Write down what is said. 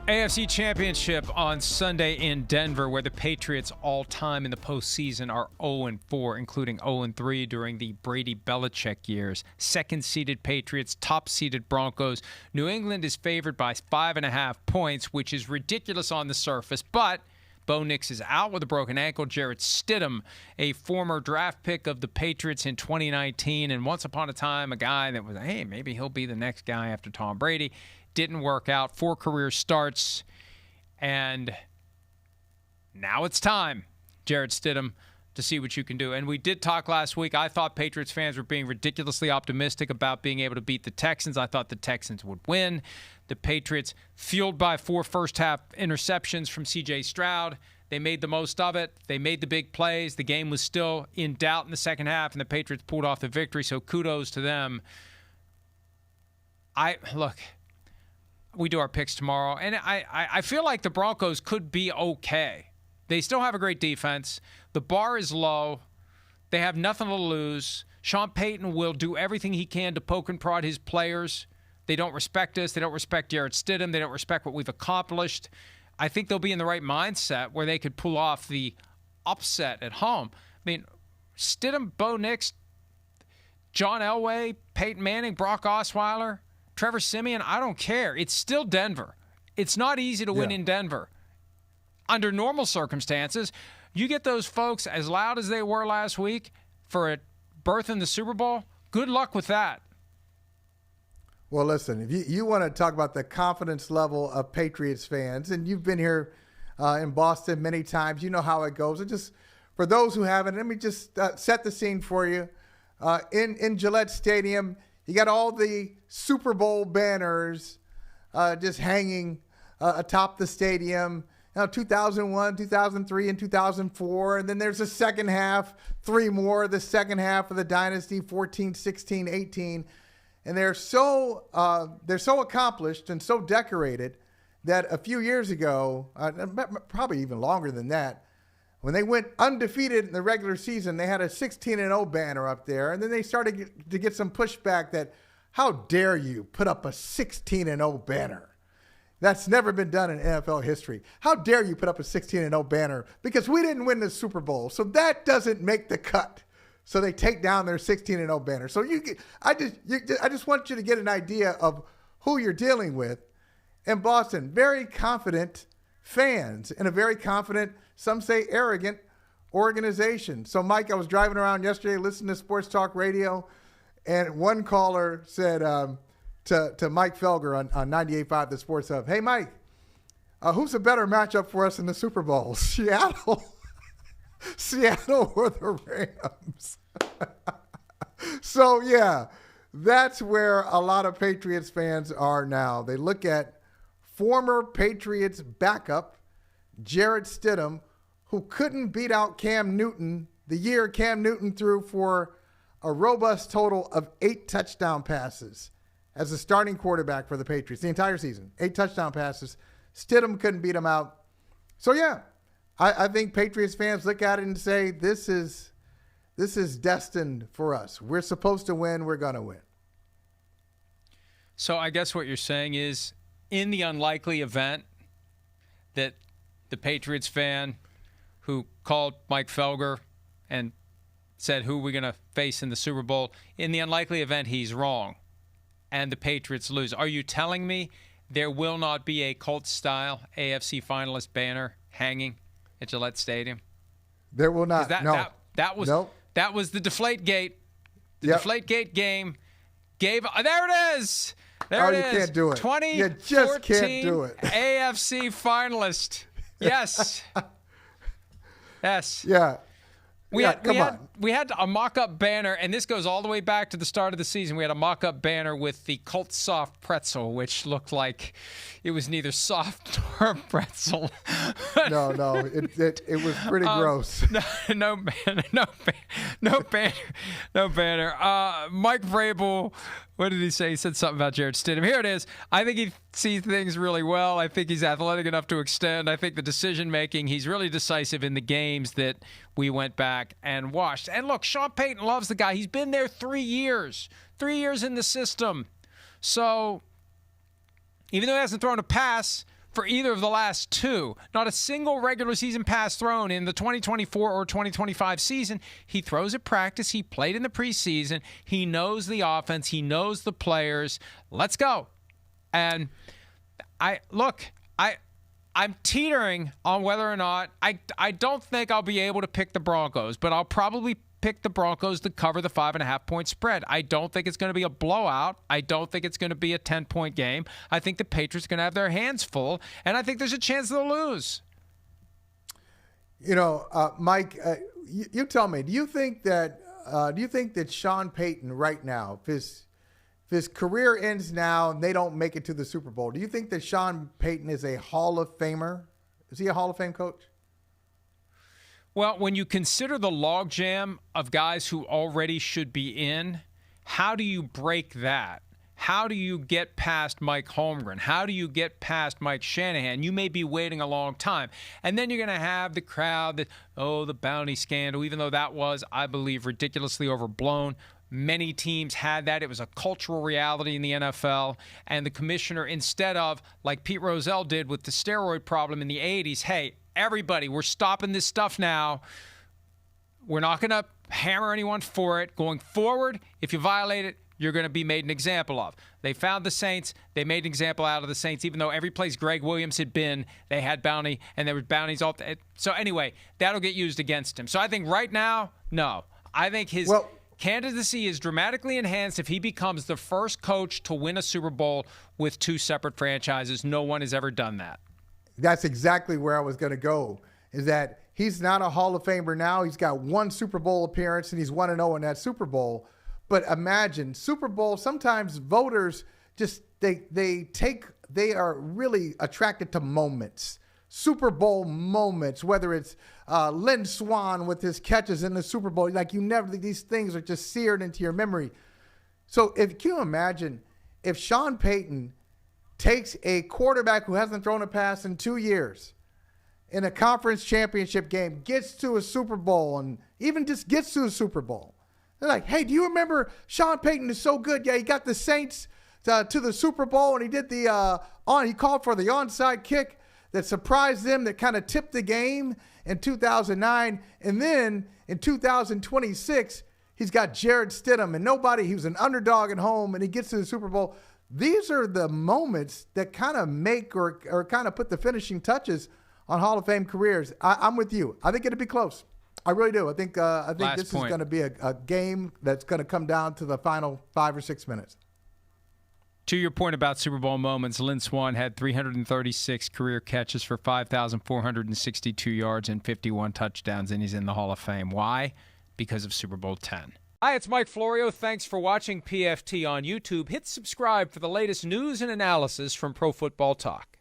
AFC Championship on Sunday in Denver, where the Patriots all-time in the postseason are 0-4, including 0-3 during the Brady-Belichick years. Second-seeded Patriots, top-seeded Broncos. New England is favored by 5.5 points, which is ridiculous on the surface, but Bo Nix is out with a broken ankle. Jarrett Stidham, a former draft pick of the Patriots in 2019, and once upon a time, a guy that was, hey, maybe he'll be the next guy after Tom Brady. Didn't work out. 4 career starts. And now it's time, Jarrett Stidham, to see what you can do. And we did talk last week. I thought Patriots fans were being ridiculously optimistic about being able to beat the Texans. I thought the Texans would win. The Patriots, fueled by 4 first-half interceptions from C.J. Stroud, they made the most of it. They made the big plays. The game was still in doubt in the second half, and the Patriots pulled off the victory, so kudos to them. Look, we do our picks tomorrow, and I feel like the Broncos could be okay. They still have a great defense. The bar is low. They have nothing to lose. Sean Payton will do everything he can to poke and prod his players. They don't respect us. They don't respect Jarrett Stidham. They don't respect what we've accomplished. I think they'll be in the right mindset where they could pull off the upset at home. I mean, Stidham, Bo Nix, John Elway, Peyton Manning, Brock Osweiler, Trevor Siemian, I don't care. It's still Denver. It's not easy to win in Denver. Under normal circumstances, you get those folks as loud as they were last week for a berth in the Super Bowl, good luck with that. Well, listen, if you want to talk about the confidence level of Patriots fans, and you've been here in Boston many times, you know how it goes. And just for those who haven't, let me just set the scene for you. In Gillette Stadium, you got all the Super Bowl banners just hanging atop the stadium. 2001, 2003, and 2004. And then there's a second half, 3 more, the second half of the dynasty, 14, 16, 18. And they're so accomplished and so decorated that a few years ago, probably even longer than that, when they went undefeated in the regular season, they had a 16-0 banner up there. And then they started to get some pushback that, how dare you put up a 16-0 banner? That's never been done in NFL history. How dare you put up a 16-0 banner? Because we didn't win the Super Bowl. So that doesn't make the cut. So they take down their 16-0 banner. So I just want you to get an idea of who you're dealing with. In Boston, very confident fans and a very confident, some say arrogant, organization. So, Mike, I was driving around yesterday listening to Sports Talk Radio, and one caller said to Mike Felger on 98.5 The Sports Hub, hey, Mike, who's a better matchup for us in the Super Bowl, Seattle or the Rams? So, yeah, that's where a lot of Patriots fans are now. They look at former Patriots backup, Jarrett Stidham, who couldn't beat out Cam Newton the year Cam Newton threw for a robust total of 8 touchdown passes as a starting quarterback for the Patriots the entire season. 8 touchdown passes. Stidham couldn't beat him out. So, yeah, I think Patriots fans look at it and say, this is destined for us. We're supposed to win. We're going to win. So I guess what you're saying is, in the unlikely event that the Patriots fan who called Mike Felger and said, who are we going to face in the Super Bowl, in the unlikely event he's wrong and the Patriots lose, are you telling me there will not be a Colts-style AFC finalist banner hanging at Gillette Stadium? There will not. That was the Deflategate. The Deflategate game gave. There it is. There it is. You can't do it. 2014 you just can't do it. AFC finalist. Yes. Yes. Yeah. We had a mock-up banner, and this goes all the way back to the start of the season. We had a mock-up banner with the Colts soft pretzel, which looked like it was neither soft nor pretzel. No, it was pretty gross. No banner. Mike Vrabel, what did he say? He said something about Jarrett Stidham. Here it is. I think he sees things really well. I think he's athletic enough to extend. I think the decision-making, he's really decisive in the games that we went back and watched. And look, Sean Payton loves the guy. He's been there 3 years. 3 years in the system. So even though he hasn't thrown a pass for either of the last two. Not a single regular season pass thrown in the 2024 or 2025 season. He throws at practice. He played in the preseason. He knows the offense. He knows the players. Let's go. And I'm teetering on whether or not I don't think I'll be able to pick the Broncos, but I'll probably pick the Broncos to cover the 5.5-point spread. I don't think it's going to be a blowout. I don't think it's going to be a 10-point game. I think the Patriots are going to have their hands full, and I think there's a chance they'll lose. Mike, you tell me. Do you think that Sean Payton right now, if his career ends now and they don't make it to the Super Bowl, do you think that Sean Payton is a Hall of Famer? Is he a Hall of Fame coach? Well, when you consider the logjam of guys who already should be in, how do you break that? How do you get past Mike Holmgren? How do you get past Mike Shanahan? You may be waiting a long time. And then you're going to have the crowd that, the bounty scandal, even though that was, I believe, ridiculously overblown. Many teams had that. It was a cultural reality in the NFL. And the commissioner, instead of, like Pete Rozelle did with the steroid problem in the 80s, hey, everybody, we're stopping this stuff now. We're not going to hammer anyone for it. Going forward, if you violate it, you're going to be made an example of. They found the Saints. They made an example out of the Saints, even though every place Greg Williams had been, they had bounty, and there was bounties all. So anyway, that'll get used against him. So I think right now, no. I think his candidacy is dramatically enhanced if he becomes the first coach to win a Super Bowl with two separate franchises. No one has ever done that. That's exactly where I was going to go, is that he's not a Hall of Famer now. He's got one Super Bowl appearance, and he's 1-0 in that Super Bowl. But imagine, Super Bowl, sometimes voters just, they are really attracted to moments. Super Bowl moments, whether it's Lynn Swann with his catches in the Super Bowl. These things are just seared into your memory. So can you imagine if Sean Payton takes a quarterback who hasn't thrown a pass in 2 years in a conference championship game, gets to a Super Bowl, and even just gets to a Super Bowl. They're like, hey, do you remember Sean Payton is so good? Yeah, he got the Saints to the Super Bowl, and he did he called for the onside kick that surprised them, that kind of tipped the game in 2009. And then in 2026, he's got Jarrett Stidham, and he was an underdog at home, and he gets to the Super Bowl. These are the moments that kind of make or kind of put the finishing touches on Hall of Fame careers. I'm with you. I think it'll be close. I really do. I think this is going to be a game that's going to come down to the final 5 or 6 minutes. To your point about Super Bowl moments, Lynn Swann had 336 career catches for 5,462 yards and 51 touchdowns, and he's in the Hall of Fame. Why? Because of Super Bowl 10. Hi, it's Mike Florio. Thanks for watching PFT on YouTube. Hit subscribe for the latest news and analysis from Pro Football Talk.